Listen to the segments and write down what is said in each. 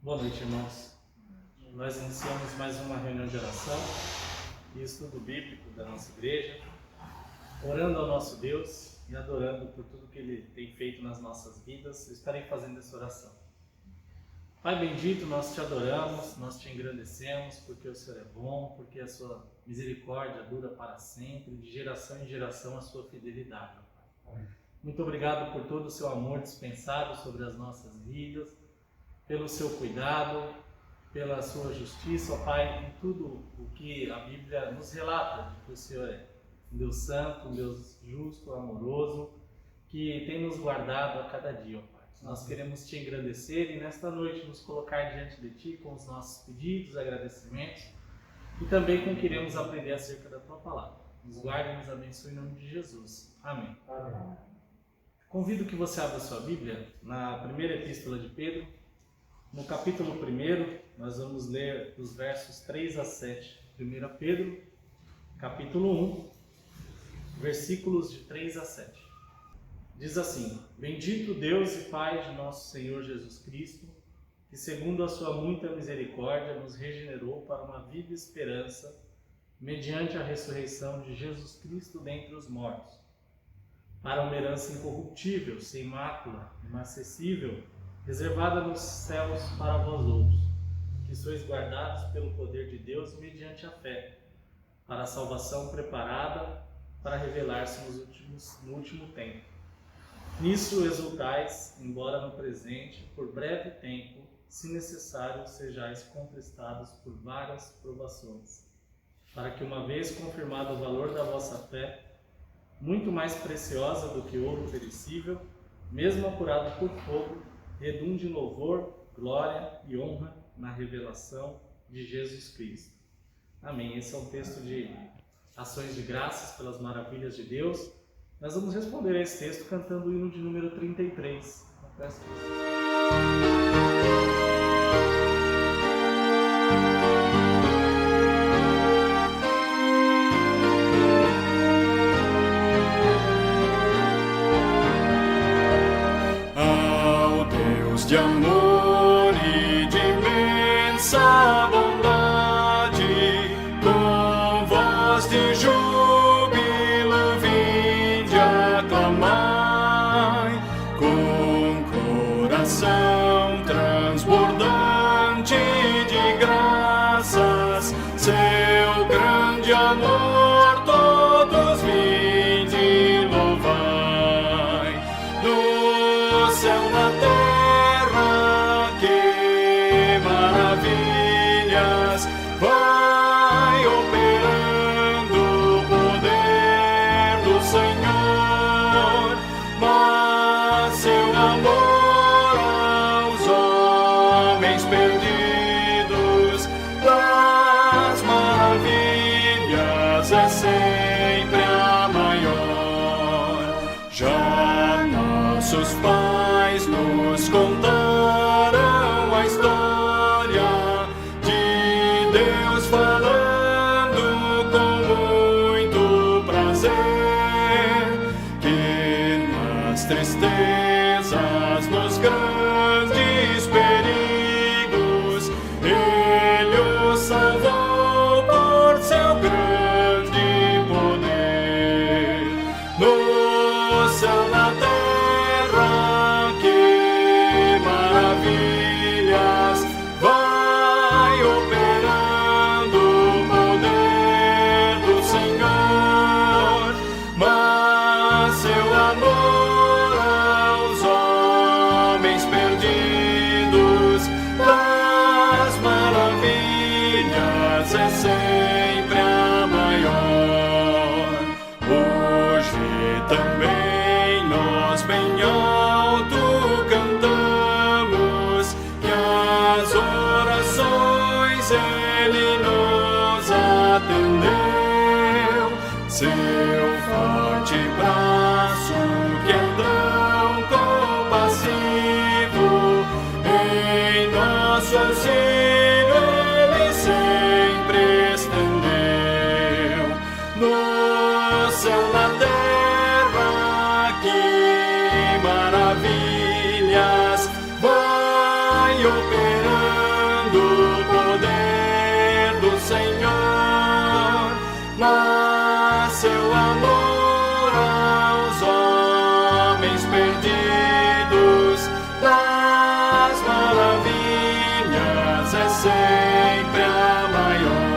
Boa noite, irmãos. Nós iniciamos mais uma reunião de oração e estudo bíblico da nossa igreja, orando ao nosso Deus e adorando por tudo que Ele tem feito nas nossas vidas. Eu estarei fazendo essa oração. Pai bendito, nós te adoramos, nós te engrandecemos porque o Senhor é bom, porque a sua misericórdia dura para sempre, de geração em geração a sua fidelidade. Pai. Muito obrigado por todo o seu amor dispensado sobre as nossas vidas, pelo seu cuidado, pela sua justiça, ó Pai, em tudo o que a Bíblia nos relata de que o Senhor é um Deus santo, um Deus justo, amoroso, que tem nos guardado a cada dia, ó Pai. Nós queremos te engrandecer e nesta noite nos colocar diante de ti com os nossos pedidos, agradecimentos e também com queremos aprender acerca da tua palavra. Nos guarde e nos abençoe em nome de Jesus. Amém. Amém. Convido que você abra sua Bíblia na primeira epístola de Pedro. No capítulo 1, nós vamos ler dos versos 3 a 7. 1 Pedro, capítulo 1, versículos de 3 a 7. Diz assim: Bendito Deus e Pai de nosso Senhor Jesus Cristo, que segundo a sua muita misericórdia nos regenerou para uma viva esperança, mediante a ressurreição de Jesus Cristo dentre os mortos, para uma herança incorruptível, sem mácula, inacessível, reservada nos céus para vós outros, que sois guardados pelo poder de Deus mediante a fé, para a salvação preparada para revelar-se no último tempo. Nisso exultais, embora no presente, por breve tempo, se necessário, sejais contestados por várias provações, para que, uma vez confirmado o valor da vossa fé, muito mais preciosa do que ouro perecível, mesmo apurado por fogo, redunde em louvor, glória e honra na revelação de Jesus Cristo. Amém. Esse é um texto de ações de graças pelas maravilhas de Deus. Nós vamos responder a esse texto cantando o hino de número 33. Peço de amor e de imensa bondade, com voz de júbilo vinde aclamai, com coração transbordante de graças, seu grande amor todos vinde louvai, no céu, na terra, vai operando o poder do Senhor, mas seu amor aos homens perdidos das maravilhas é sempre a maior. Já nossos pais nos contaram a história de Deus falando com muito prazer, que nas tristezas, nos grandes perigos, Ele os salvou por seu grande poder. No céu, na terra, que maravilhas vai operando o poder do Senhor, mas seu amor aos homens perdidos das maravilhas é sempre a maior. Hoje também nós bem alto cantamos que as orações Ele nos atendeu, seu forte braço que é tão compassivo, em nosso auxílio Ele sempre estendeu. No céu, na terra, que maravilhas vai operando amor aos homens perdidos das maravilhas é sempre a maior.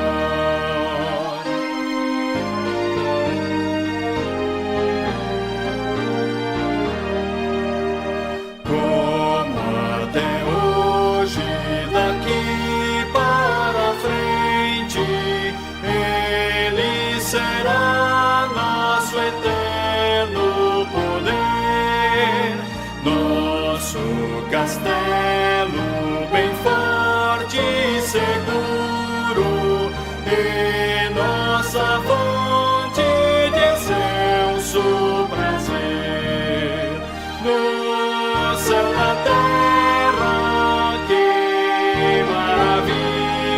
Como até hoje, daqui para frente, Ele será nosso eterno poder, nosso castelo bem forte e seguro, e nossa fonte de excelso prazer. No céu, na terra, que maravilhas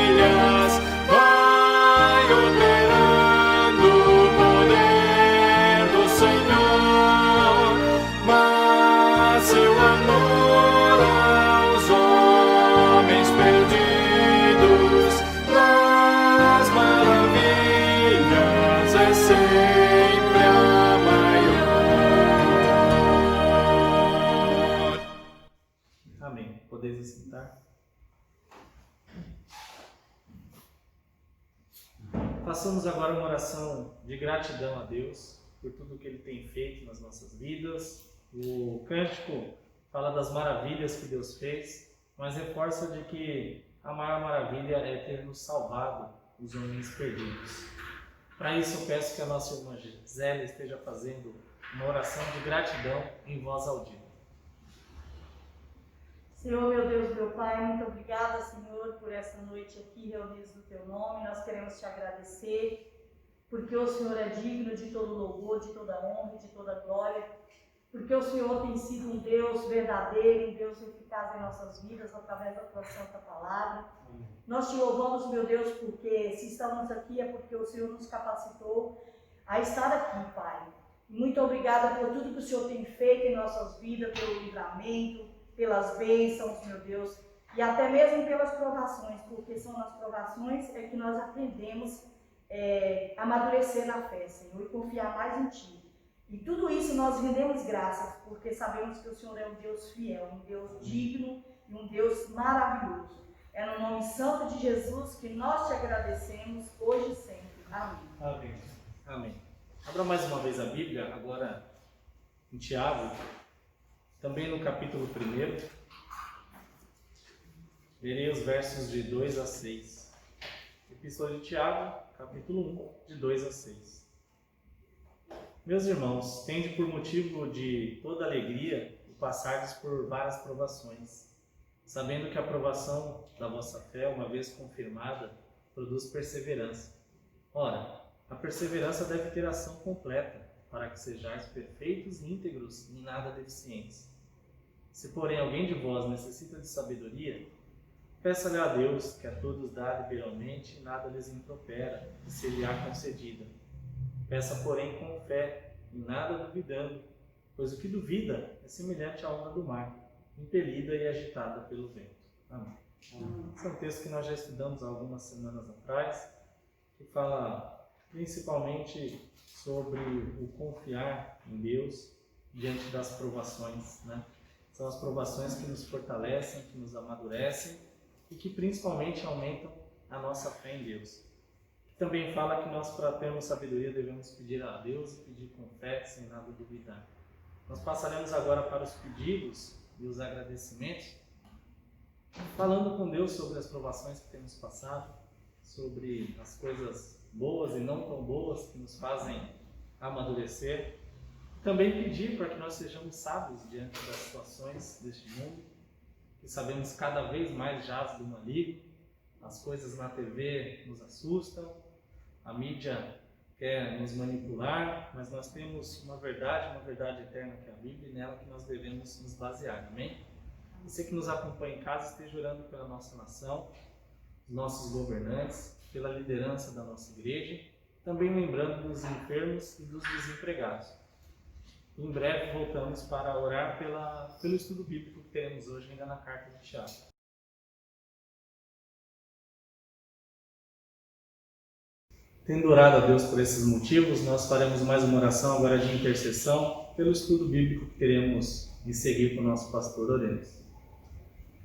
vai operando o poder do Senhor, mas seu amor aos homens perdidos nas maravilhas é sempre a maior. Amém. Podeis assentar. Façamos agora uma oração de gratidão a Deus por tudo que Ele tem feito nas nossas vidas. O cântico fala das maravilhas que Deus fez, mas reforça de que a maior maravilha é ter nos salvado os homens perdidos. Para isso eu peço que a nossa irmã Zélia esteja fazendo uma oração de gratidão em voz audível. Senhor, meu Deus, meu Pai, muito obrigada, Senhor, por essa noite aqui reunidos no Teu nome. Nós queremos Te agradecer, porque o Senhor é digno de todo louvor, de toda honra e de toda glória, porque o Senhor tem sido um Deus verdadeiro, um Deus eficaz em nossas vidas, através da Tua santa palavra. Nós Te louvamos, meu Deus, porque se estamos aqui é porque o Senhor nos capacitou a estar aqui, Pai. Muito obrigada por tudo que o Senhor tem feito em nossas vidas, pelo livramento, pelas bênçãos, meu Deus, e até mesmo pelas provações, porque são nas provações é que nós aprendemos a amadurecer na fé, Senhor, e confiar mais em Ti. E tudo isso nós rendemos graças, porque sabemos que o Senhor é um Deus fiel, um Deus digno e um Deus maravilhoso. É no nome santo de Jesus que nós Te agradecemos, hoje e sempre. Amém. Amém. Amém. Abra mais uma vez a Bíblia, agora em Tiago, também no capítulo 1, lerei os versos de 2 a 6. Epístola de Tiago, capítulo 1, de 2 a 6. Meus irmãos, tende por motivo de toda alegria o passardes por várias provações, sabendo que a provação da vossa fé, uma vez confirmada, produz perseverança. Ora, a perseverança deve ter ação completa, para que sejais perfeitos e íntegros, em nada deficientes. Se, porém, alguém de vós necessita de sabedoria, peça-lhe a Deus, que a todos dá liberalmente, e nada lhes impropera, e ser-lhe-á concedida. Peça, porém, com fé, e nada duvidando, pois o que duvida é semelhante à onda do mar, impelida e agitada pelo vento. Amém. Esse é um texto que nós já estudamos há algumas semanas atrás, que fala principalmente sobre o confiar em Deus diante das provações, né? São as provações que nos fortalecem, que nos amadurecem e que principalmente aumentam a nossa fé em Deus. Também fala que nós, para termos sabedoria, devemos pedir a Deus e pedir com fé, sem nada duvidar. Nós passaremos agora para os pedidos e os agradecimentos, falando com Deus sobre as provações que temos passado, sobre as coisas boas e não tão boas que nos fazem amadurecer. Também pedir para que nós sejamos sábios diante das situações deste mundo, que sabemos cada vez mais jaz do maligno. As coisas na TV nos assustam, a mídia quer nos manipular, mas nós temos uma verdade eterna que é a Bíblia, e nela que nós devemos nos basear, amém? Você que nos acompanha em casa, esteja orando pela nossa nação, os nossos governantes, pela liderança da nossa igreja, também lembrando dos enfermos e dos desempregados. Em breve voltamos para orar pelo estudo bíblico que teremos hoje ainda na carta de Tiago. Tendo orado a Deus por esses motivos, nós faremos mais uma oração agora de intercessão pelo estudo bíblico que queremos seguir com o nosso pastor. Oremos.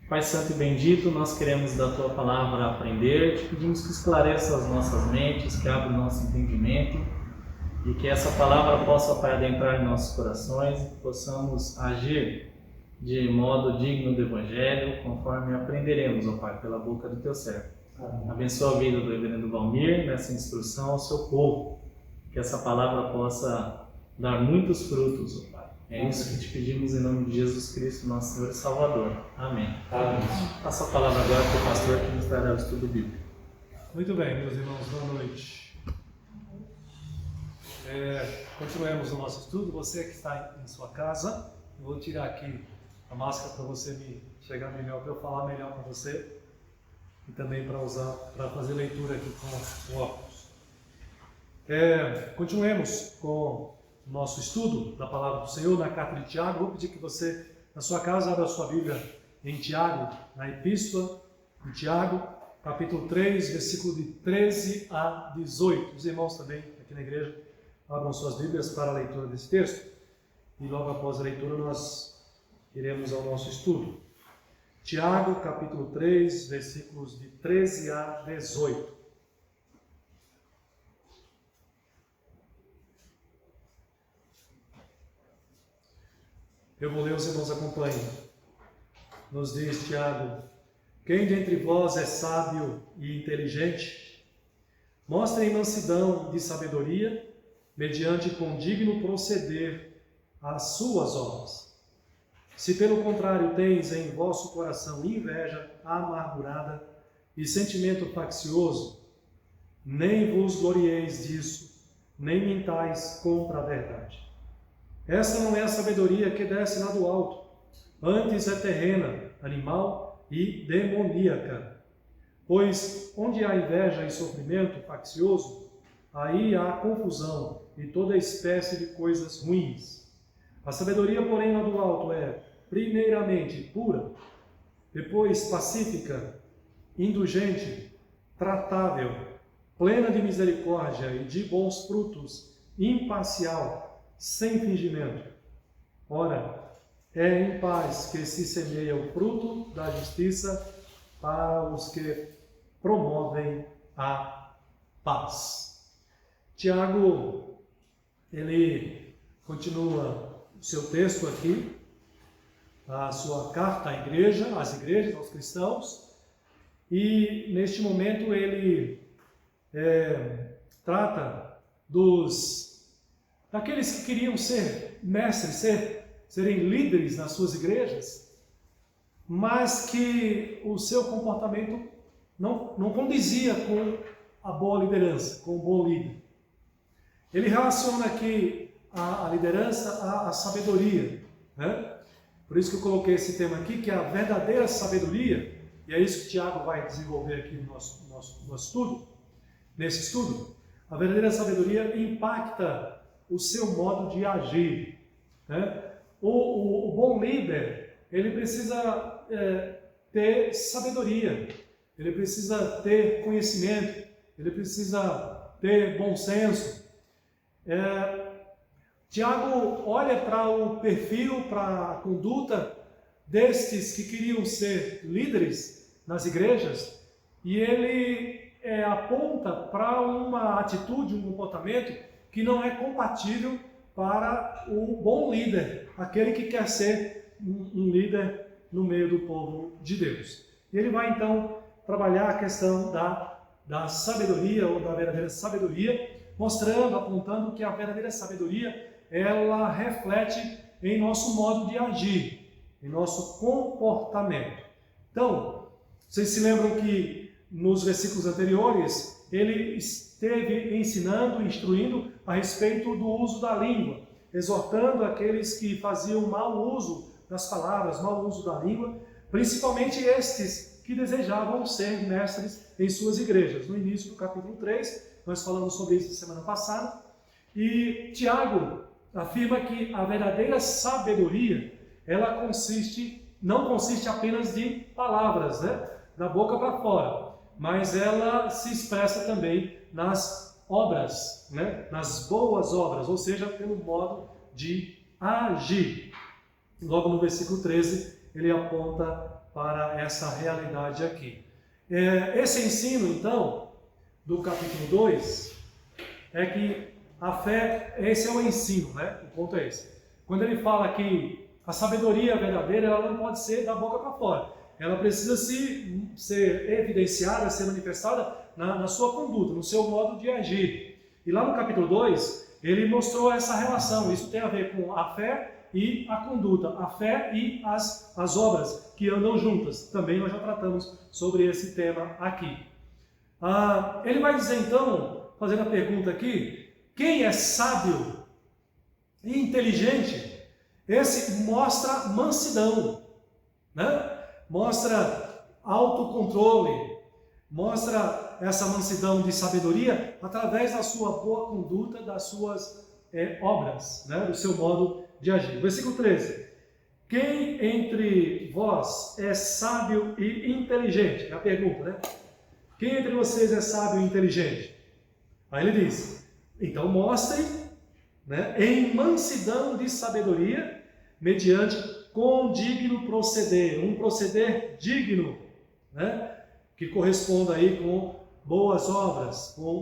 Pai Santo e Bendito, nós queremos da Tua Palavra aprender, te pedimos que esclareça as nossas mentes, que abra o nosso entendimento e que essa Palavra possa, Pai, adentrar em nossos corações e que possamos agir de modo digno do Evangelho, conforme aprenderemos, ó Pai, pela boca do Teu servo. Abençoa a vida do reverendo Valmir nessa instrução ao seu povo, que essa Palavra possa dar muitos frutos, ó Pai. É isso que te pedimos em nome de Jesus Cristo, nosso Senhor e Salvador. Amém. Amém. Passa a palavra agora para o pastor que nos trará o estudo bíblico. Muito bem, meus irmãos, boa noite. Continuemos o nosso estudo. Você que está em sua casa, eu vou tirar aqui a máscara para você me chegar melhor, para eu falar melhor para você e também para usar, para fazer leitura aqui com óculos. Continuemos com o nosso estudo da Palavra do Senhor na carta de Tiago. Vou pedir que você, na sua casa, abra a sua Bíblia em Tiago, na Epístola de Tiago, capítulo 3, versículo de 13 a 18. Os irmãos também, aqui na igreja, abram suas Bíblias para a leitura desse texto. E logo após a leitura nós iremos ao nosso estudo. Tiago, capítulo 3, versículos de 13 a 18. Eu vou ler, os irmãos acompanhem. Nos diz Tiago: quem dentre vós é sábio e inteligente? Mostrem mansidão de sabedoria, mediante condigno proceder às suas obras. Se pelo contrário tens em vosso coração inveja amargurada e sentimento faccioso, nem vos glorieis disso, nem mintais contra a verdade. Essa não é a sabedoria que desce lá do alto, antes é terrena, animal e demoníaca. Pois onde há inveja e sofrimento faccioso, aí há confusão e toda espécie de coisas ruins. A sabedoria, porém, lá do alto é, primeiramente, pura, depois pacífica, indulgente, tratável, plena de misericórdia e de bons frutos, imparcial, sem fingimento. Ora, é em paz que se semeia o fruto da justiça para os que promovem a paz. Tiago, ele continua o seu texto aqui, a sua carta à igreja, às igrejas, aos cristãos, e neste momento ele trata daqueles que queriam ser mestres, serem líderes nas suas igrejas, mas que o seu comportamento não condizia com a boa liderança, com o bom líder. Ele relaciona aqui a liderança à sabedoria, né? Por isso que eu coloquei esse tema aqui, que é a verdadeira sabedoria, e é isso que Tiago vai desenvolver aqui no nosso estudo, nesse estudo. A verdadeira sabedoria impacta o seu modo de agir, né? O bom líder, ele precisa ter sabedoria, ele precisa ter conhecimento, ele precisa ter bom senso. Tiago olha para o perfil, para a conduta destes que queriam ser líderes nas igrejas e ele aponta para uma atitude, um comportamento que não é compatível para o bom líder, aquele que quer ser um líder no meio do povo de Deus. E ele vai então trabalhar a questão da sabedoria ou da verdadeira sabedoria, mostrando, apontando que a verdadeira sabedoria ela reflete em nosso modo de agir, em nosso comportamento. Então, vocês se lembram que nos versículos anteriores ele esteve ensinando, instruindo a respeito do uso da língua, exortando aqueles que faziam mau uso das palavras, mau uso da língua, principalmente estes que desejavam ser mestres em suas igrejas. No início do capítulo 3, nós falamos sobre isso semana passada, e Tiago afirma que a verdadeira sabedoria, ela não consiste apenas de palavras, né, da boca para fora, mas ela se expressa também nas obras, né? Nas boas obras, ou seja, pelo modo de agir. Logo no versículo 13, ele aponta para essa realidade aqui. Esse ensino, então, do capítulo 2, é que a fé, esse é o ensino, né? O ponto é esse. Quando ele fala que a sabedoria verdadeira, ela não pode ser da boca para fora. Ela precisa ser evidenciada, ser manifestada na sua conduta, no seu modo de agir. E lá no capítulo 2, ele mostrou essa relação. Isso tem a ver com a fé e a conduta, a fé e as obras que andam juntas. Também nós já tratamos sobre esse tema aqui. Ele vai dizer então, fazendo a pergunta aqui, quem é sábio e inteligente? Esse mostra mansidão, né? Mostra autocontrole, mostra essa mansidão de sabedoria através da sua boa conduta, das suas obras, né? Do seu modo de agir. Versículo 13. Quem entre vós é sábio e inteligente? É a pergunta, né? Quem entre vocês é sábio e inteligente? Aí ele diz, então mostrem, né, em mansidão de sabedoria, mediante condigno proceder, um proceder digno, né, que corresponda aí com boas obras, com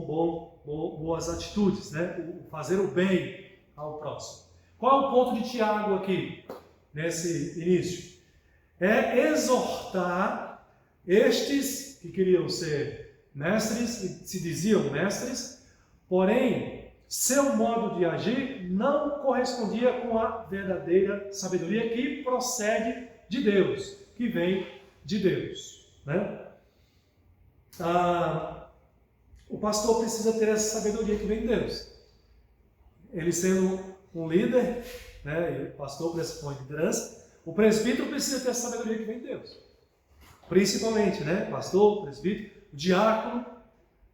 boas atitudes, né, fazer o bem ao próximo. Qual é o ponto de Tiago aqui, nesse início? É exortar estes que queriam ser mestres, e se diziam mestres, porém, seu modo de agir não correspondia com a verdadeira sabedoria que procede de Deus, que vem de Deus, né? O pastor precisa ter essa sabedoria que vem de Deus. Ele sendo um líder, né, e o pastor pressupõe liderança, o presbítero precisa ter essa sabedoria que vem de Deus. Principalmente, né, pastor, presbítero, o diácono,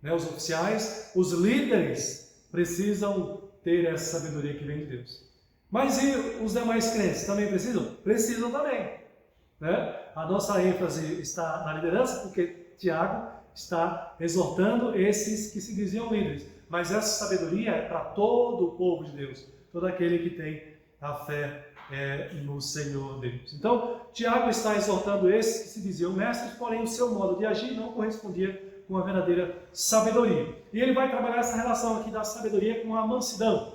né, os oficiais, os líderes precisam ter essa sabedoria que vem de Deus. Mas e os demais crentes também precisam? Precisam também, né? A nossa ênfase está na liderança, porque Tiago está exortando esses que se diziam líderes. Mas essa sabedoria é para todo o povo de Deus, todo aquele que tem a fé no Senhor Deus. Então, Tiago está exortando esses que se diziam mestres, porém o seu modo de agir não correspondia com a verdadeira sabedoria. E ele vai trabalhar essa relação aqui da sabedoria com a mansidão,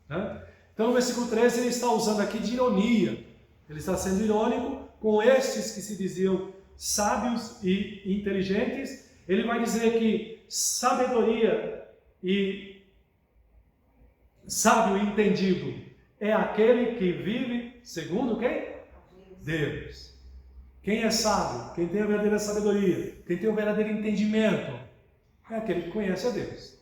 né? Então, no versículo 13, ele está usando aqui de ironia. Ele está sendo irônico com estes que se diziam sábios e inteligentes. Ele vai dizer que sabedoria e sábio e entendido é aquele que vive segundo quem? Deus. Quem é sábio, quem tem a verdadeira sabedoria, quem tem o verdadeiro entendimento, é aquele que conhece a Deus,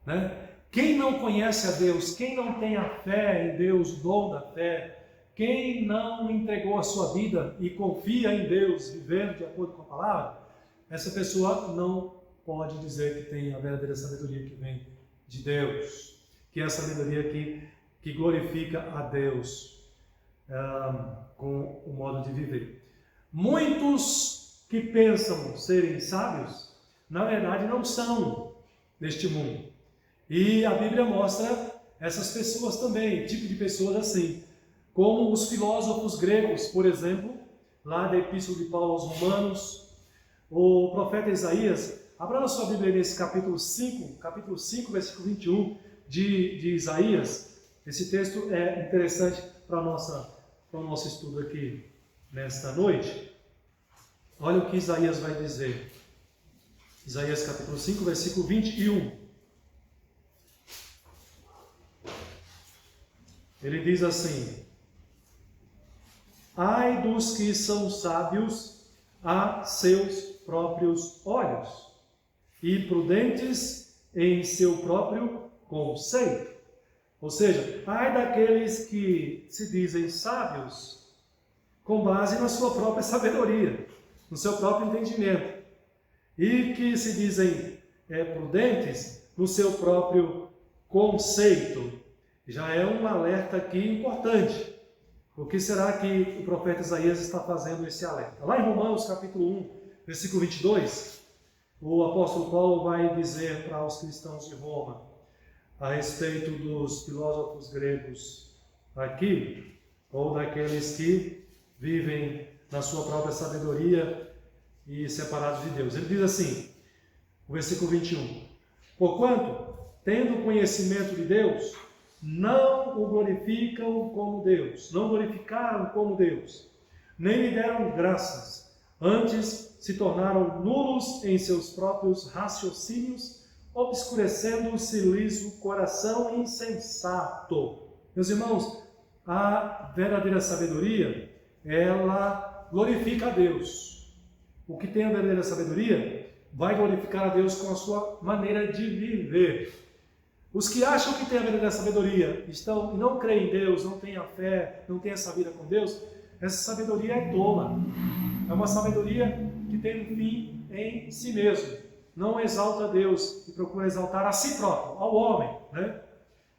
né? Quem não conhece a Deus, quem não tem a fé em Deus, o dom da fé, quem não entregou a sua vida e confia em Deus, vivendo de acordo com a palavra, essa pessoa não pode dizer que tem a verdadeira sabedoria que vem de Deus, que é a sabedoria que glorifica a Deus com o modo de viver. Muitos que pensam serem sábios, na verdade não são neste mundo. E a Bíblia mostra essas pessoas também, tipo de pessoas assim, como os filósofos gregos, por exemplo, lá da Epístola de Paulo aos Romanos, o profeta Isaías. Abra na sua Bíblia nesse capítulo 5, versículo 21 de Isaías. Esse texto é interessante para o nosso estudo aqui nesta noite. Olha o que Isaías vai dizer. Isaías capítulo 5, versículo 21. Ele diz assim: ai dos que são sábios a seus próprios olhos e prudentes em seu próprio conceito. Ou seja, ai daqueles que se dizem sábios com base na sua própria sabedoria, no seu próprio entendimento, e que se dizem prudentes no seu próprio conceito. Já é um alerta aqui importante. O que será que o profeta Isaías está fazendo esse alerta? Lá em Romanos capítulo 1, versículo 22, o apóstolo Paulo vai dizer para os cristãos de Roma a respeito dos filósofos gregos aqui, ou daqueles que vivem na sua própria sabedoria e separados de Deus. Ele diz assim, o versículo 21, porquanto, tendo conhecimento de Deus, não o glorificam como Deus, não glorificaram como Deus, nem lhe deram graças, antes se tornaram nulos em seus próprios raciocínios, obscurecendo-se-lhes o coração insensato. Meus irmãos, a verdadeira sabedoria, ela glorifica a Deus. O que tem a verdadeira sabedoria vai glorificar a Deus com a sua maneira de viver. Os que acham que têm a verdadeira sabedoria estão e não creem em Deus, não têm a fé, não têm essa vida com Deus, essa sabedoria é tola. É uma sabedoria que tem um fim em si mesmo. Não exalta a Deus e procura exaltar a si próprio, ao homem, né?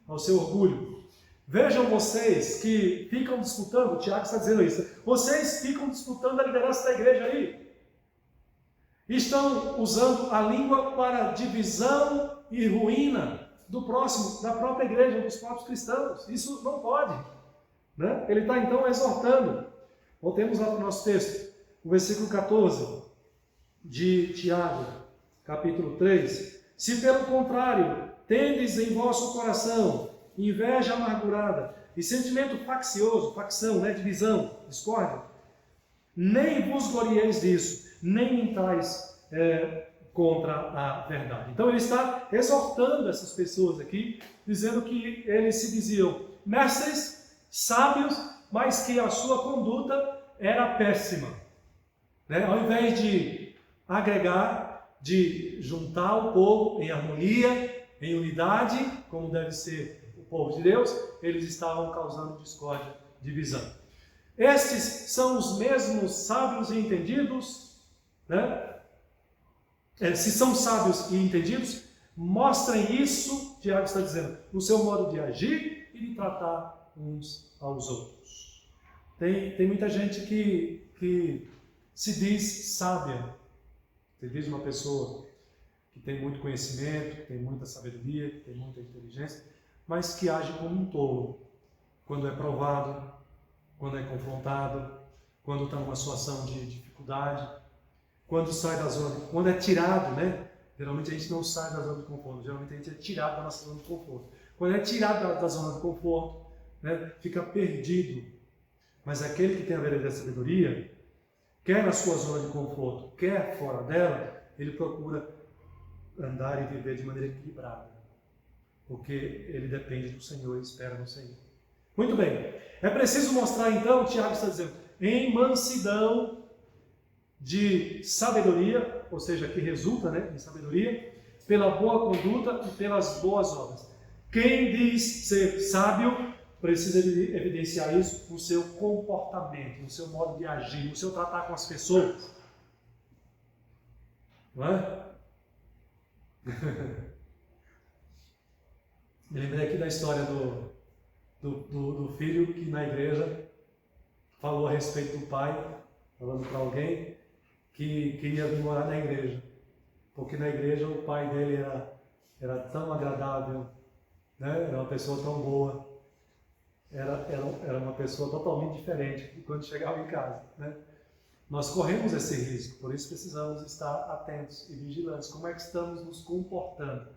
Ao seu orgulho. Vejam vocês que ficam disputando, o Tiago está dizendo isso, vocês ficam disputando a liderança da igreja aí. Estão usando a língua para divisão e ruína do próximo, da própria igreja, dos próprios cristãos. Isso não pode, né? Ele está então exortando. Voltemos lá para o nosso texto, o versículo 14 de Tiago, capítulo 3. Se pelo contrário, tendes em vosso coração inveja amargurada e sentimento faccioso, facção, né, divisão, discórdia, nem vos glorieis disso, nem mintais contra a verdade. Então ele está exortando essas pessoas aqui, dizendo que eles se diziam mestres, sábios, mas que a sua conduta era péssima. Né? Ao invés de agregar, de juntar o povo em harmonia, em unidade, como deve ser o povo de Deus, eles estavam causando discórdia, divisão. Estes são os mesmos sábios e entendidos, né? Se são sábios e entendidos, mostrem isso, Tiago está dizendo, no seu modo de agir e de tratar uns aos outros. Tem muita gente que se diz sábia, se diz uma pessoa que tem muito conhecimento, que tem muita sabedoria, que tem muita inteligência, mas que age como um tolo quando é provado, quando é confrontado, quando está numa situação de dificuldade, quando sai da zona, quando é tirado, né? Geralmente a gente não sai da zona de conforto, geralmente a gente é tirado da nossa zona de conforto. Quando é tirado da zona de conforto, né, fica perdido. Mas aquele que tem a verdadeira sabedoria, quer na sua zona de conforto, quer fora dela, ele procura andar e viver de maneira equilibrada, porque ele depende do Senhor e espera no Senhor. Muito bem, é preciso mostrar então, o Tiago está dizendo, em mansidão de sabedoria, ou seja, que resulta, né, em sabedoria, pela boa conduta e pelas boas obras. Quem diz ser sábio precisa evidenciar isso no seu comportamento, no seu modo de agir, no seu tratar com as pessoas. Não é? Me lembrei aqui da história do filho que na igreja falou a respeito do pai, falando para alguém que queria vir morar na igreja, porque na igreja o pai dele era tão agradável, né? Era uma pessoa tão boa, era uma pessoa totalmente diferente de quando chegava em casa, né? Nós corremos esse risco, por isso precisamos estar atentos e vigilantes. Como é que estamos nos comportando?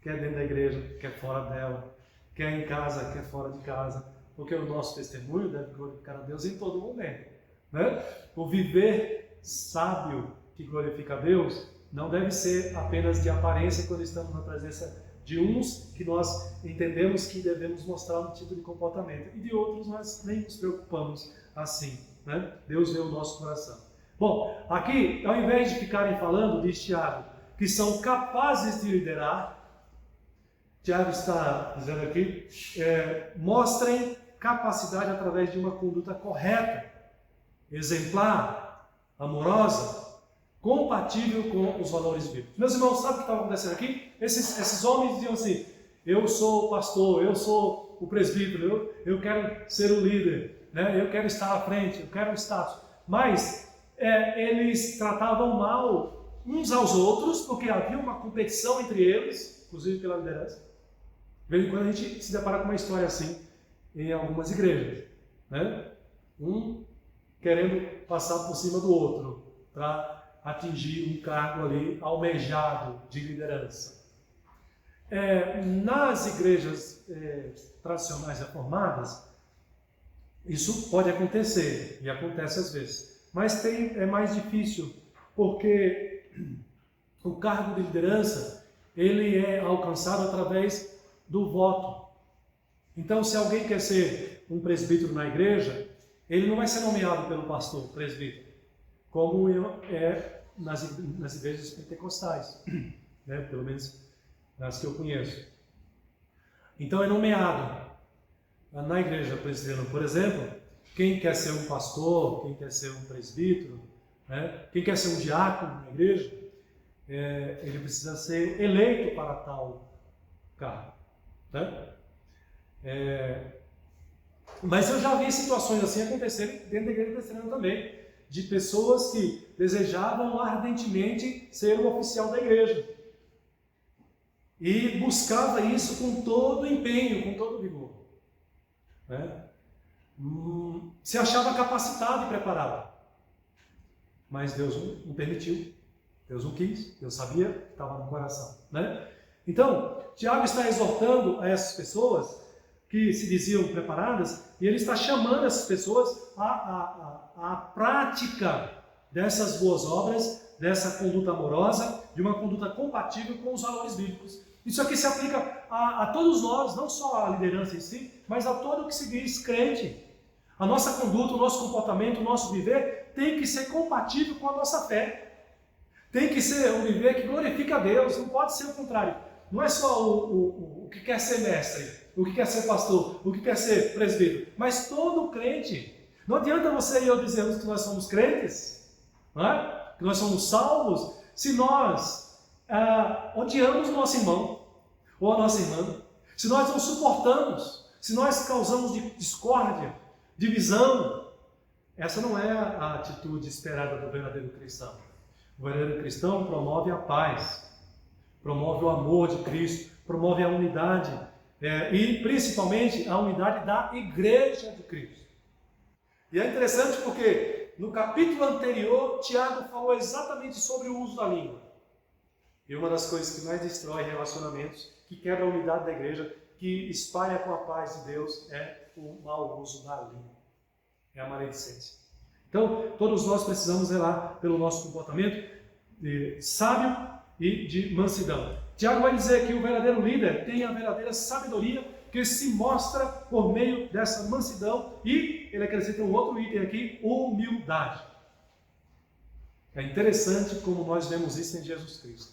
Quer dentro da igreja, quer fora dela, quer em casa, quer fora de casa, porque o nosso testemunho deve glorificar a Deus em todo momento, né? O viver sábio que glorifica a Deus não deve ser apenas de aparência quando estamos na presença de uns que nós entendemos que devemos mostrar um tipo de comportamento e de outros nós nem nos preocupamos assim, né? Deus vê o nosso coração. Bom, aqui, ao invés de ficarem falando, diz Tiago, que são capazes de liderar, Tiago está dizendo aqui, mostrem capacidade através de uma conduta correta, exemplar, amorosa, compatível com os valores bíblicos. Meus irmãos, sabe o que estava acontecendo aqui? Esses homens diziam assim, eu sou o pastor, eu sou o presbítero, eu quero ser o líder, né? Eu quero estar à frente, eu quero o status. Mas eles tratavam mal uns aos outros, porque havia uma competição entre eles, inclusive pela liderança. De vez em quando a gente se depara com uma história assim em algumas igrejas, né? Um querendo passar por cima do outro para atingir um cargo ali almejado de liderança. Nas igrejas tradicionais reformadas, isso pode acontecer, e acontece às vezes, mas é mais difícil, porque o cargo de liderança ele é alcançado através do voto. Então, se alguém quer ser um presbítero na igreja, ele não vai ser nomeado pelo pastor presbítero, como é nas igrejas pentecostais, né? Pelo menos nas que eu conheço. Então é nomeado. Na igreja presbiteriana, por exemplo, quem quer ser um pastor, quem quer ser um presbítero, né? Quem quer ser um diácono na igreja, ele precisa ser eleito para tal cargo, né? Mas eu já vi situações assim acontecerem dentro da igreja presbiteriana também, de pessoas que desejavam ardentemente ser o oficial da igreja e buscava isso com todo empenho, com todo vigor, né? Se achava capacitado e preparado, mas Deus não permitiu, Deus não quis, Deus sabia, estava no coração, né? Então, Tiago está exortando a essas pessoas que se diziam preparadas, e ele está chamando essas pessoas à prática dessas boas obras, dessa conduta amorosa, de uma conduta compatível com os valores bíblicos. Isso aqui se aplica a todos nós, não só à liderança em si, mas a todo o que se diz crente. A nossa conduta, o nosso comportamento, o nosso viver tem que ser compatível com a nossa fé. Tem que ser um viver que glorifica a Deus, não pode ser o contrário. Não é só o que quer ser mestre, o que quer ser pastor, o que quer ser presbítero, mas todo crente. Não adianta você e eu dizermos que nós somos crentes, não é? Que nós somos salvos, se nós odiamos o nosso irmão ou a nossa irmã, se nós não suportamos, se nós causamos discórdia, divisão. Essa não é a atitude esperada do verdadeiro cristão. O verdadeiro cristão promove a paz, promove o amor de Cristo, promove a unidade, e principalmente a unidade da Igreja de Cristo. E é interessante porque no capítulo anterior, Tiago falou exatamente sobre o uso da língua. E uma das coisas que mais destrói relacionamentos, que quebra a unidade da igreja, que espalha com a paz de Deus, é o mau uso da língua. É a maledicência. Então, todos nós precisamos zelar pelo nosso comportamento sábio e de mansidão. Tiago vai dizer que o verdadeiro líder tem a verdadeira sabedoria que se mostra por meio dessa mansidão, e ele acrescenta um outro item aqui, humildade. É interessante como nós vemos isso em Jesus Cristo,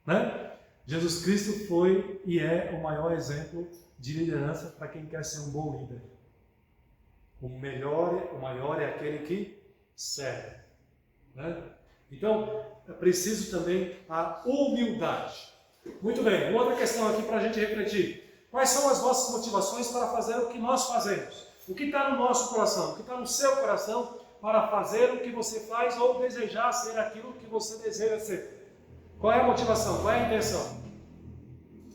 né? Jesus Cristo foi e é o maior exemplo de liderança para quem quer ser um bom líder. O maior é aquele que serve, né? Então, é preciso também a humildade. Muito bem, uma outra questão aqui para a gente refletir. Quais são as nossas motivações para fazer o que nós fazemos? O que está no nosso coração? O que está no seu coração para fazer o que você faz ou desejar ser aquilo que você deseja ser? Qual é a motivação? Qual é a intenção?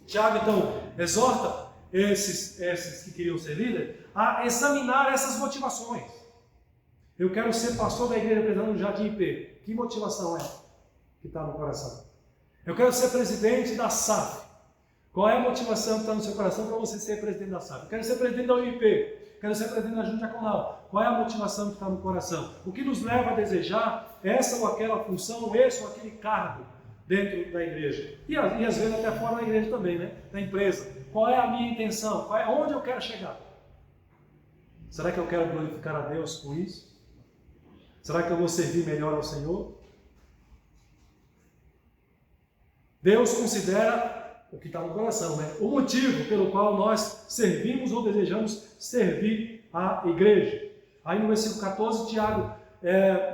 Tiago, então, exorta esses que queriam ser líder a examinar essas motivações. Eu quero ser pastor da igreja presbiteriana no Jardim IP. Que motivação é que está no coração? Eu quero ser presidente da SAF. Qual é a motivação que está no seu coração para você ser presidente da SAF? Eu quero ser presidente da UIP. Quero ser presidente da Junta Diaconal. Qual é a motivação que está no coração? O que nos leva a desejar essa ou aquela função, esse ou aquele cargo dentro da igreja? E às vezes até fora da igreja também, né? Da empresa. Qual é a minha intenção? Onde eu quero chegar? Será que eu quero glorificar a Deus com isso? Será que eu vou servir melhor ao Senhor? Deus considera o que está no coração, né? O motivo pelo qual nós servimos ou desejamos servir a igreja. Aí no versículo 14, Tiago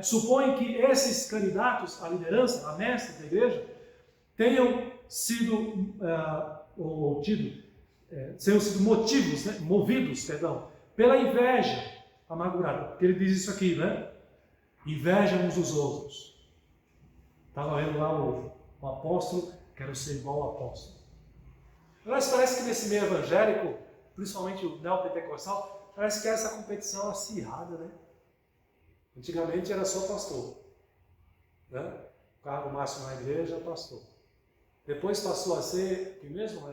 supõe que esses candidatos à liderança, a mestre da igreja, tenham sido movidos pela inveja amargurada. Porque ele diz isso aqui, né? Inveja uns dos outros. Estava vendo lá o apóstolo, quero ser igual ao apóstolo. Mas parece que nesse meio evangélico, principalmente o neopentecostal, parece que é essa competição acirrada, né? Antigamente era só pastor, né? O cargo máximo na igreja é pastor. Depois passou a ser, que mesmo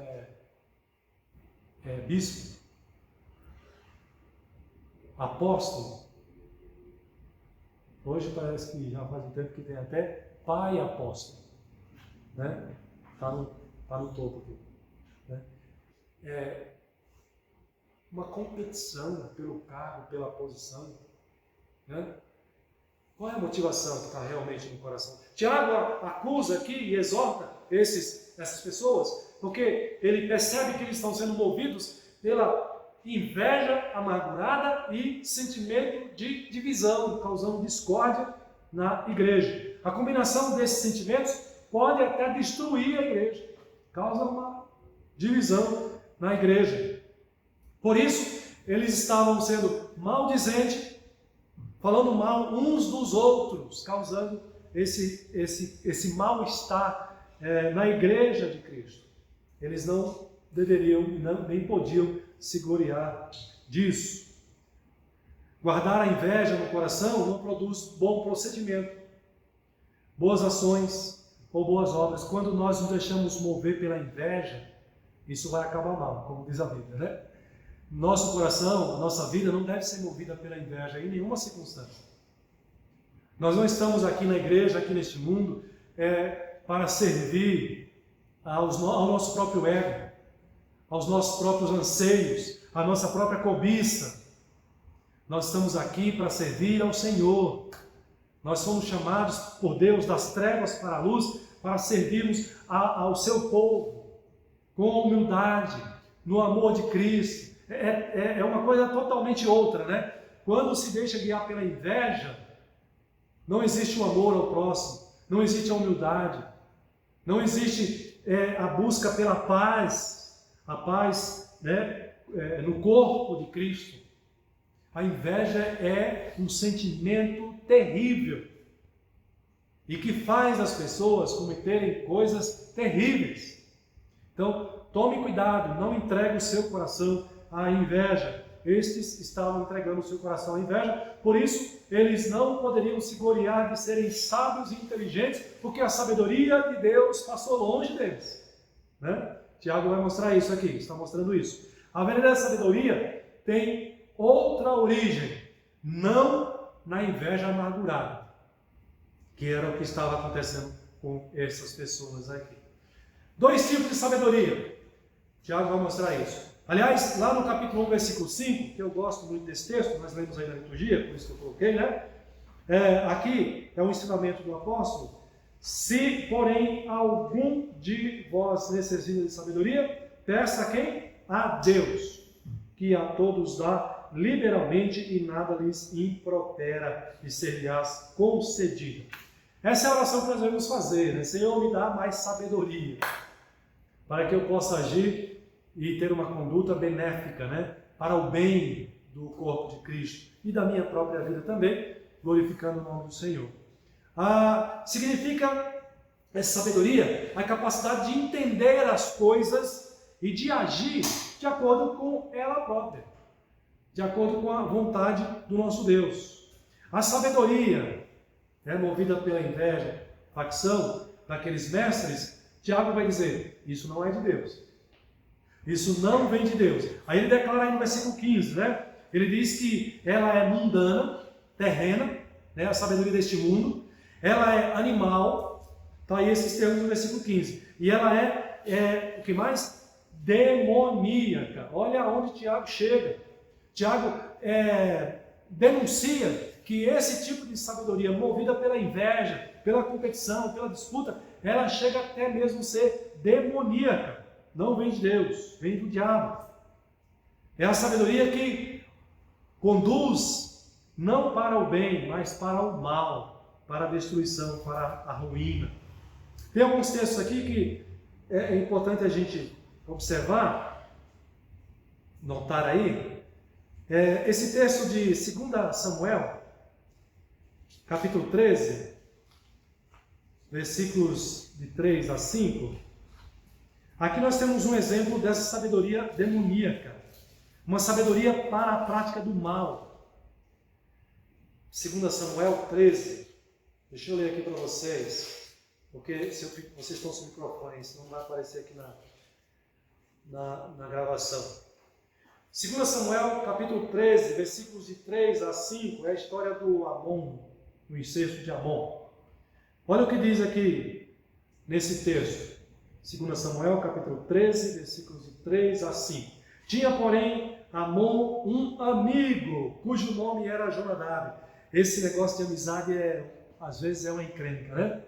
bispo, apóstolo. Hoje parece que já faz um tempo que tem até pai apóstolo, né? Tá no topo aqui, né? É uma competição pelo cargo, pela posição, né? Qual é a motivação que está realmente no coração? Tiago acusa aqui e exorta essas pessoas, porque ele percebe que eles estão sendo movidos pela inveja amargurada e sentimento de divisão, causando discórdia na igreja. A combinação desses sentimentos pode até destruir a igreja, causa uma divisão na igreja. Por isso, eles estavam sendo maldizentes, falando mal uns dos outros, causando esse mal-estar na igreja de Cristo. Eles não deveriam, nem podiam se gloriar disso. Guardar a inveja no coração não produz bom procedimento, boas ações ou boas obras. Quando nós nos deixamos mover pela inveja, isso vai acabar mal, como diz a Bíblia, né? Nosso coração, nossa vida não deve ser movida pela inveja em nenhuma circunstância. Nós não estamos aqui na igreja, aqui neste mundo, para servir ao nosso próprio ego, aos nossos próprios anseios, à nossa própria cobiça. Nós estamos aqui para servir ao Senhor. Nós fomos chamados por Deus das trevas para a luz, para servirmos ao seu povo, com humildade, no amor de Cristo. É uma coisa totalmente outra, né? Quando se deixa guiar pela inveja, não existe o amor ao próximo, não existe a humildade, não existe a busca pela paz, a paz, né, no corpo de Cristo. A inveja é um sentimento terrível e que faz as pessoas cometerem coisas terríveis. Então, tome cuidado, não entregue o seu coração à inveja. Estes estavam entregando o seu coração à inveja, por isso eles não poderiam se gloriar de serem sábios e inteligentes, porque a sabedoria de Deus passou longe deles, né? Tiago vai mostrar isso aqui, está mostrando isso. A verdadeira sabedoria tem outra origem, não na inveja amargurada, que era o que estava acontecendo com essas pessoas aqui. Dois tipos de sabedoria. Tiago vai mostrar isso. Aliás, lá no capítulo 1, versículo 5, que eu gosto muito desse texto, nós lemos aí na liturgia, por isso que eu coloquei, né? Aqui é um ensinamento do apóstolo. Se, porém, algum de vós necessita de sabedoria, peça a quem? A Deus, que a todos dá liberalmente e nada lhes impropera, e ser-lhes concedida. Essa é a oração que nós devemos fazer, né? Senhor, me dá mais sabedoria, para que eu possa agir e ter uma conduta benéfica, né? Para o bem do corpo de Cristo e da minha própria vida também, glorificando o nome do Senhor. Significa essa sabedoria a capacidade de entender as coisas e de agir de acordo com ela própria, de acordo com a vontade do nosso Deus. A sabedoria movida pela inveja, facção daqueles mestres, Tiago vai dizer, isso não é de Deus. Isso não vem de Deus. Aí ele declara aí no versículo 15, né? Ele diz que ela é mundana, terrena, né? A sabedoria deste mundo. Ela é animal, tá aí esses termos no versículo 15. E ela o que mais? Demoníaca. Olha aonde Tiago chega. Tiago denuncia que esse tipo de sabedoria movida pela inveja, pela competição, pela disputa, ela chega até mesmo a ser demoníaca. Não vem de Deus, vem do diabo. É a sabedoria que conduz não para o bem, mas para o mal, para a destruição, para a ruína. Tem alguns textos aqui que é importante a gente observar, notar aí. Esse texto de 2 Samuel, capítulo 13, versículos de 3 a 5, aqui nós temos um exemplo dessa sabedoria demoníaca, uma sabedoria para a prática do mal. 2 Samuel 13, deixa eu ler aqui para vocês, porque vocês estão sem microfone, isso não vai aparecer aqui na gravação. 2 Samuel capítulo 13, versículos de 3 a 5, é a história do Amon, o incesto de Amon. Olha o que diz aqui nesse texto. 2 Samuel capítulo 13, versículos de 3 a 5. Tinha, porém, Amon um amigo, cujo nome era Jonadab. Esse negócio de amizade às vezes é uma encrenca, né?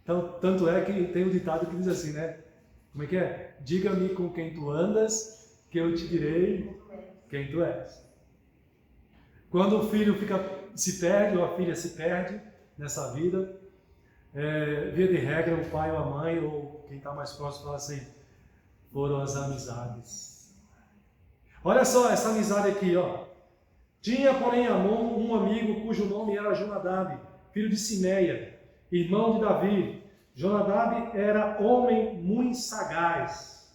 Então, tanto é que tem um ditado que diz assim, né? Como é que é? Diga-me com quem tu andas, que eu te direi quem tu és. Quando o filho se perde, ou a filha se perde nessa vida, via de regra, o pai ou a mãe, ou quem está mais próximo, fala assim, foram as amizades. Olha só essa amizade aqui, ó. Tinha, porém, Amon um amigo cujo nome era Jonadab, filho de Simeia, irmão de Davi. Jonadab era homem muito sagaz.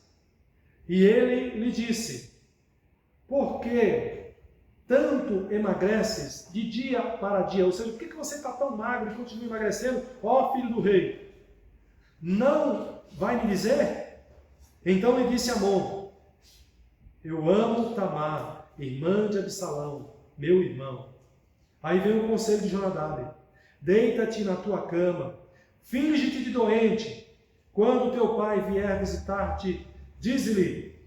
E ele lhe disse, por que tanto emagreces de dia para dia? Ou seja, por que você está tão magro e continua emagrecendo? Ó filho do rei, não vai me dizer? Então lhe disse Amon, eu amo Tamar, irmã de Absalão, meu irmão. Aí vem o conselho de Jonadab, deita-te na tua cama, finge-te de doente. Quando teu pai vier visitar-te, dize-lhe,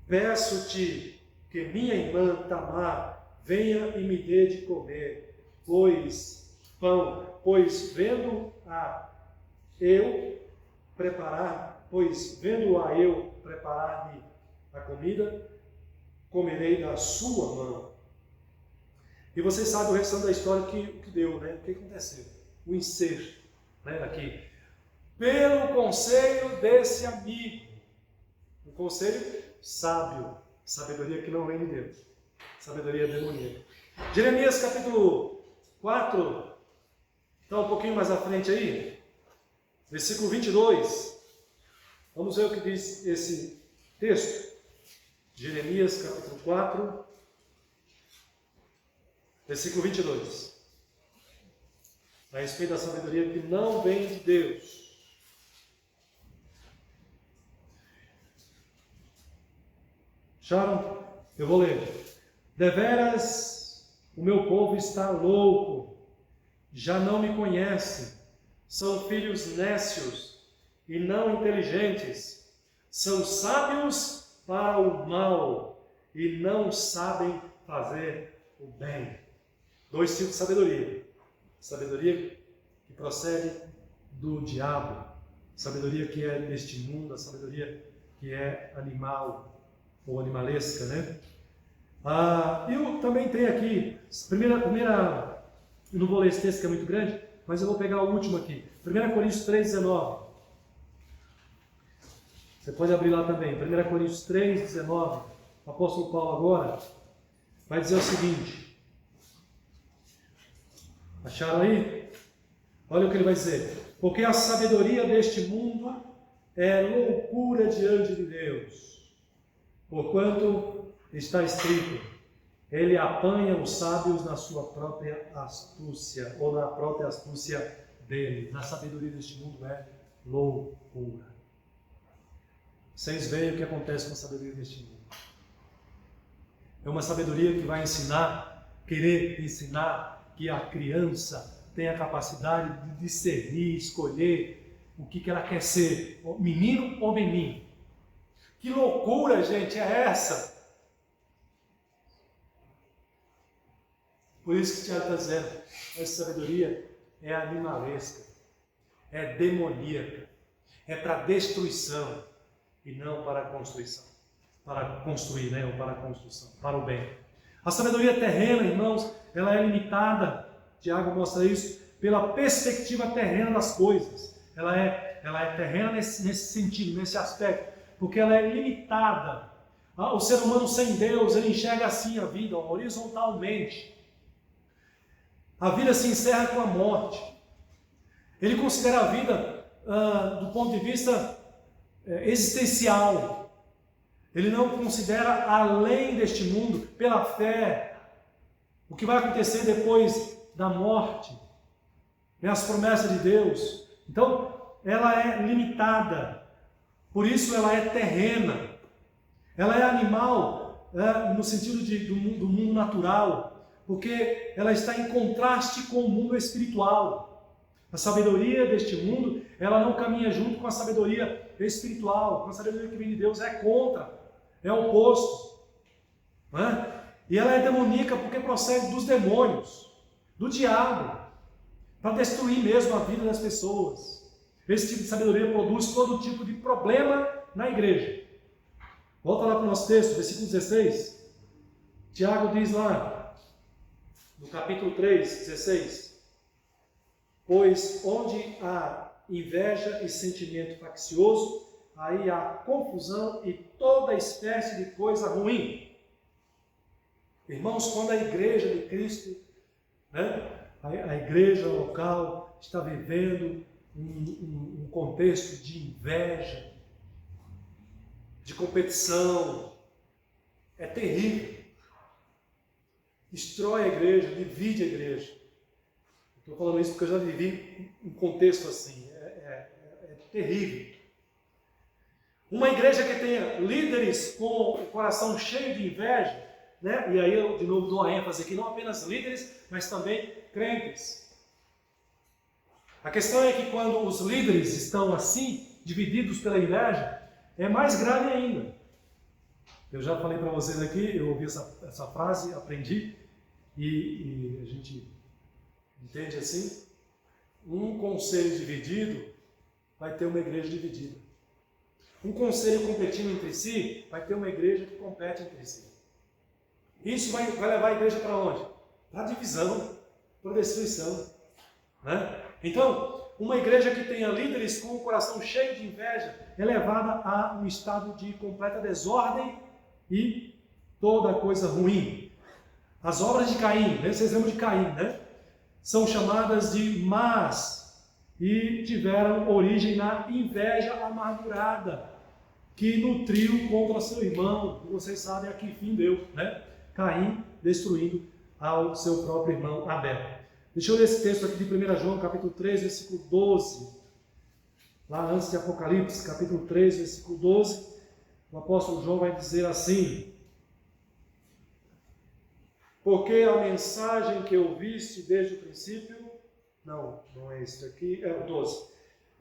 peço-te que minha irmã Tamar venha e me dê de comer, pois vendo eu preparar-me a comida, comerei da sua mão. E vocês sabem o restante da história que deu, né? O que aconteceu? O incesto, né? Aqui. Pelo conselho desse amigo. Um conselho sábio. Sabedoria que não vem de Deus. Sabedoria demoníaca. Jeremias capítulo 4. Está um pouquinho mais à frente aí. Versículo 22. Vamos ver o que diz esse texto. Jeremias capítulo 4. Versículo 22. A respeito da sabedoria que não vem de Deus. Acharam? Eu vou ler. Deveras, o meu povo está louco, já não me conhece, são filhos nécios e não inteligentes, são sábios para o mal e não sabem fazer o bem. 2 tipos de sabedoria. Sabedoria que procede do diabo, sabedoria que é deste mundo, a sabedoria que é animal ou animalesca, né? Eu também tenho aqui, primeira, eu não vou ler esse texto que é muito grande, mas eu vou pegar o último aqui, 1 Coríntios 3,19. Você pode abrir lá também, 1 Coríntios 3,19. O apóstolo Paulo agora vai dizer o seguinte. Acharam aí? Olha o que ele vai dizer. Porque a sabedoria deste mundo é loucura diante de Deus. Porquanto está escrito, ele apanha os sábios na sua própria astúcia, ou na própria astúcia dele. Na sabedoria deste mundo é loucura. Vocês veem o que acontece com a sabedoria deste mundo. É uma sabedoria que vai querer ensinar que a criança tem a capacidade de discernir, escolher o que ela quer ser, menino ou menino. Que loucura, gente, é essa? Por isso que o Tiago está dizendo, essa sabedoria é animalesca, é demoníaca, é para destruição e não para a construção. Para construir, né? Ou para a construção, para o bem. A sabedoria terrena, irmãos, ela é limitada, Tiago mostra isso, pela perspectiva terrena das coisas. Ela é terrena nesse sentido, nesse aspecto, porque ela é limitada. O ser humano sem Deus, ele enxerga assim a vida, horizontalmente. A vida se encerra com a morte. Ele considera a vida do ponto de vista existencial. Ele não considera além deste mundo, pela fé, o que vai acontecer depois da morte, as promessas de Deus. Então, ela é limitada, por isso ela é terrena, ela é animal no sentido do mundo natural, porque ela está em contraste com o mundo espiritual. A sabedoria deste mundo, ela não caminha junto com a sabedoria espiritual, com a sabedoria que vem de Deus, é contra, é oposto. Não é? E ela é demoníaca porque procede dos demônios, do diabo, para destruir mesmo a vida das pessoas. Esse tipo de sabedoria produz todo tipo de problema na igreja. Volta lá para o nosso texto, versículo 16. Tiago diz lá, no capítulo 3, 16: pois onde há inveja e sentimento faccioso, aí há confusão e toda espécie de coisa ruim. Irmãos, quando a igreja de Cristo, a igreja local está vivendo um contexto de inveja, de competição, é terrível. Destrói a igreja, divide a igreja. Estou falando isso porque eu já vivi um contexto assim, é terrível. Uma igreja que tenha líderes com o coração cheio de inveja, né? E aí eu de novo dou a ênfase aqui, não apenas líderes, mas também crentes. A questão é que quando os líderes estão assim, divididos pela inveja, é mais grave ainda. Eu já falei para vocês aqui, eu ouvi essa frase, aprendi, e a gente entende assim: um conselho dividido vai ter uma igreja dividida. Um conselho competindo entre si vai ter uma igreja que compete entre si. Isso vai levar a igreja para onde? Para a divisão, para a destruição. Né? Então, uma igreja que tenha líderes com o coração cheio de inveja é levada a um estado de completa desordem e toda coisa ruim. As obras de Caim, né? Vocês lembram de Caim, né? São chamadas de más e tiveram origem na inveja amargurada que nutriu contra seu irmão. Vocês sabem a que fim deu, né? Caim destruindo ao seu próprio irmão Abel. Deixa eu ler esse texto aqui de 1 João, capítulo 3, versículo 12. Lá antes de Apocalipse, capítulo 3, versículo 12, o apóstolo João vai dizer assim: porque a mensagem que ouviste desde o princípio... Não é esse aqui, é o 12.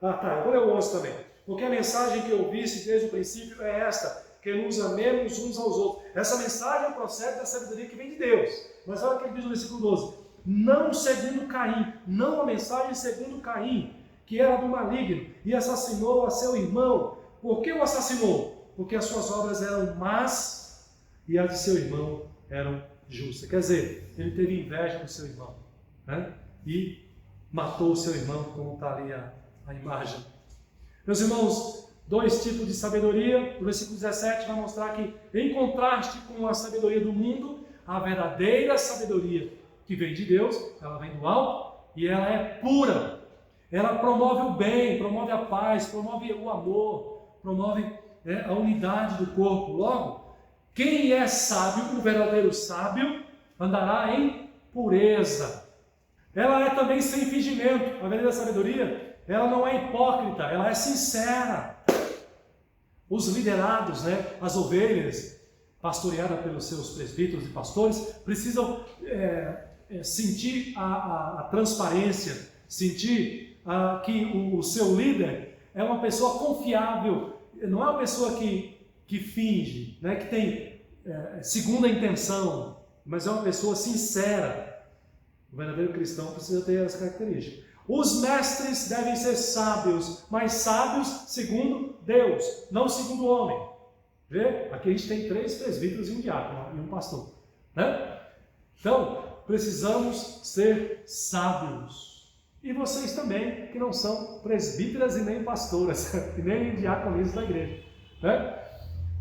Eu vou ler o 11 também. Porque a mensagem que ouviste desde o princípio é esta, que nos amemos uns aos outros. Essa mensagem procede da sabedoria que vem de Deus. Mas olha o que ele diz no versículo 12. Não segundo Caim, não a mensagem segundo Caim, que era do maligno, e assassinou a seu irmão. Por que o assassinou? Porque as suas obras eram más e as de seu irmão eram justas. Quer dizer, ele teve inveja do seu irmão, né? E matou o seu irmão, como está ali a imagem. Meus irmãos, dois tipos de sabedoria. O versículo 17 vai mostrar que, em contraste com a sabedoria do mundo, a verdadeira sabedoria que vem de Deus, ela vem do alto e ela é pura. Ela promove o bem, promove a paz, promove o amor, promove a unidade do corpo. Logo, quem é sábio, o verdadeiro sábio, andará em pureza. Ela é também sem fingimento. A verdadeira sabedoria, ela não é hipócrita, ela é sincera. Os liderados, as ovelhas, pastoreadas pelos seus presbíteros e pastores, precisam sentir a transparência, sentir que o seu líder é uma pessoa confiável, não é uma pessoa que finge, que tem segunda intenção, mas é uma pessoa sincera. O verdadeiro cristão precisa ter essa característica. Os mestres devem ser sábios, mas sábios segundo Deus, não segundo o homem. Vê? Aqui a gente tem 3 presbíteros e um diácono e um pastor, né? Então, precisamos ser sábios. E vocês também, que não são presbíteras e nem pastoras, e nem diaconisas da igreja, né?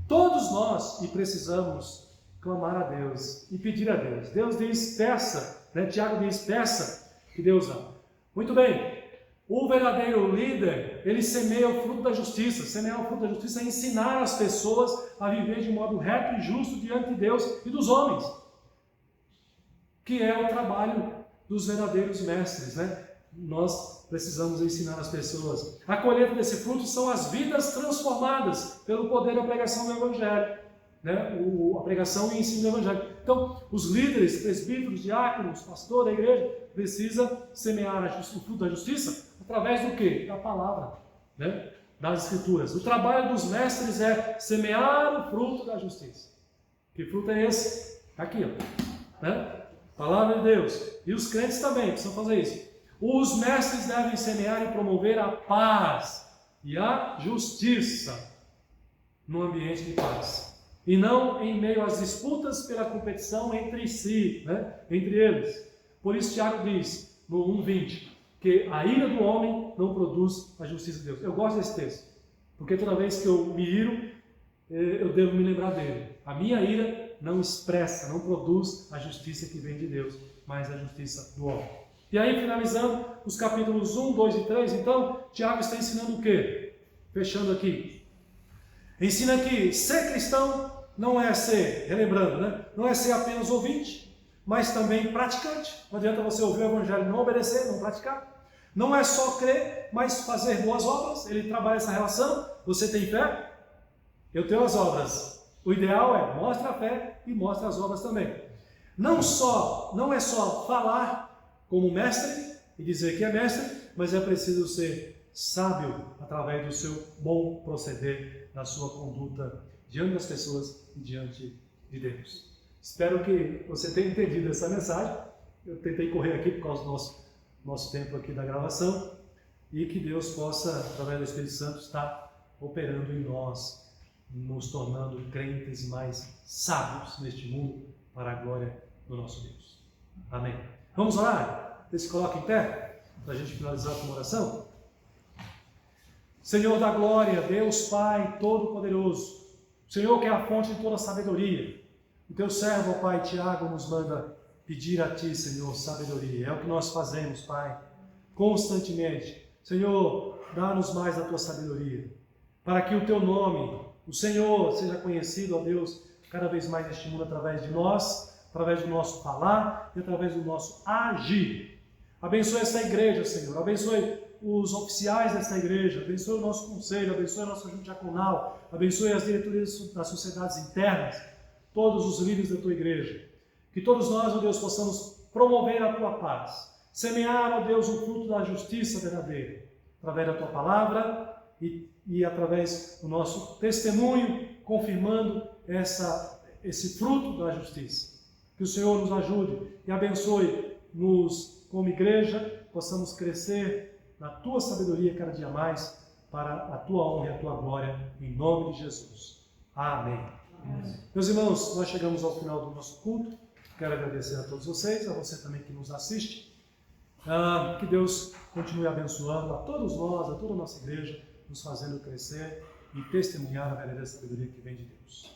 Todos nós precisamos clamar a Deus e pedir a Deus. Deus diz, peça, Tiago diz, peça que Deus dá. Muito bem, O verdadeiro líder, ele semeia o fruto da justiça. Semear o fruto da justiça é ensinar as pessoas a viver de modo reto e justo diante de Deus e dos homens, que é o trabalho dos verdadeiros mestres, né? Nós precisamos ensinar as pessoas. A colheita desse fruto são as vidas transformadas pelo poder da pregação do Evangelho, né? A pregação e o ensino do Evangelho. Então, os líderes, presbíteros, diáconos, pastor da igreja, precisa semear o fruto da justiça através do quê? Da palavra, né? Das Escrituras. O trabalho dos mestres é semear o fruto da justiça. Que fruto é esse? Aqui, ó, né? Palavra de Deus. E os crentes também precisam fazer isso. Os mestres devem semear e promover a paz e a justiça no ambiente de paz. E não em meio às disputas pela competição entre si, né? Entre eles. Por isso Tiago diz, no 1:20, que a ira do homem não produz a justiça de Deus. Eu gosto desse texto, porque toda vez que eu me iro, eu devo me lembrar dele. A minha ira não expressa, não produz a justiça que vem de Deus, mas a justiça do homem. E aí, finalizando, os capítulos 1, 2 e 3, então, Tiago está ensinando o quê? Fechando aqui. Ensina que ser cristão não é ser, relembrando, né? Não é ser apenas ouvinte, mas também praticante. Não adianta você ouvir o Evangelho e não obedecer, não praticar. Não é só crer, mas fazer boas obras. Ele trabalha essa relação. Você tem fé? Eu tenho as obras. O ideal é mostra a fé e mostra as obras também. Não é só falar como mestre e dizer que é mestre, mas é preciso ser sábio através do seu bom proceder, na sua conduta diante das pessoas e diante de Deus. Espero que você tenha entendido essa mensagem. Eu tentei correr aqui por causa do nosso tempo aqui da gravação, e que Deus possa, através do Espírito Santo, estar operando em nós, nos tornando crentes mais sábios neste mundo, para a glória do nosso Deus. Amém. Vamos orar? Você se coloca em pé, para a gente finalizar com uma oração. Senhor da glória, Deus Pai Todo-Poderoso, Senhor que é a fonte de toda a sabedoria, o teu servo, ó Pai, Tiago, nos manda pedir a Ti, Senhor, sabedoria. É o que nós fazemos, Pai, constantemente. Senhor, dá-nos mais da Tua sabedoria, para que o Teu nome, o Senhor, seja conhecido, ó Deus, cada vez mais neste mundo através de nós, através do nosso falar e através do nosso agir. Abençoe esta igreja, Senhor. Abençoe os oficiais desta igreja. Abençoe o nosso conselho. Abençoe a nossa junta diaconal. Abençoe as diretorias das sociedades internas. Todos os líderes da Tua igreja. Que todos nós, ó Deus, possamos promover a Tua paz. Semear, ó Deus, o fruto da justiça verdadeira. Através da Tua palavra e através do nosso testemunho, confirmando esse fruto da justiça. Que o Senhor nos ajude e abençoe-nos como igreja, possamos crescer na Tua sabedoria cada dia mais, para a Tua honra e a Tua glória, em nome de Jesus. Amém. Amém. Meus irmãos, nós chegamos ao final do nosso culto. Quero agradecer a todos vocês, a você também que nos assiste. Que Deus continue abençoando a todos nós, a toda a nossa igreja, nos fazendo crescer e testemunhar a verdadeira sabedoria que vem de Deus.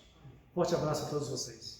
Forte abraço a todos vocês.